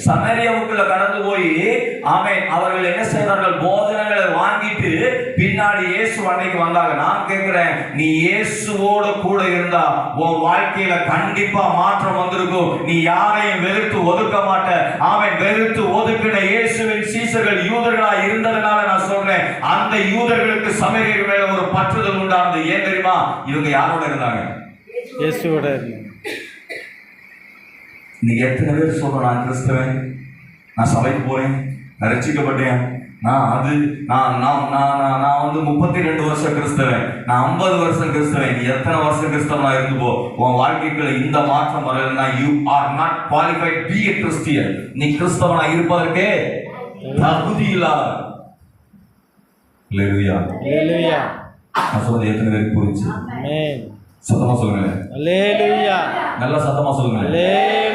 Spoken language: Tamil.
சமரியாவுக்குள்ள கடந்து போய் ஆமென் அவர்கள் என்ன செய்தார்கள்? போதனைகளை வாங்கிட்டு பின்னாடி இயேசு அன்னைக்கு வந்தாங்க. நான் கேட்கிறேன், நீ இயேசுவோட கூட இருந்தா உன் வாழ்க்கையில கண்டிப்பா மாற்றம் வந்திருக்கும். நீ யாரையும் வெறுத்து ஒதுக்க மாட்ட. ஆமென். வெறுத்து ஒதுக்கின இயேசுவின் சீசர்கள் யூதர்களா இருந்ததனால நான் சொல்றேன், அந்த யூதர்களுக்கு சமரியர் மேல ஒரு பற்றுதல் உண்டானது. ஏன் தெரியுமா? இவங்க யாரோட இருந்தாங்க? இயேசுவோட. இன்னைக்கு எத்தனை பேர் சொல்றோம், நான் கிறிஸ்தவன், நான் சபைக்கு போறேன், நான் ரட்சிக்கப்பட்டேன், நான் 32 வருஷம் கிறிஸ்தவன், நான் 50 வருஷம் கிறிஸ்தவன். நீ எத்தனை வருஷம் கிறிஸ்தவனா இருந்து போ, உன் வாழ்க்கைக்குள்ள இந்த மாற்றம் வரலன்னா you are not qualified to be a Christian. நீ கிறிஸ்தவனா இருப்பதற்கே தகுதி இல்லாத. அல்லேலூயா அல்லேலூயா. நான் சொல்றது எத்தனை பேருக்கு புரியுது? ஆமென். சத்தமா சொல்லுங்க. அல்லேலூயா. நல்லா சத்தமா சொல்லுங்க. அல்லேலூயா.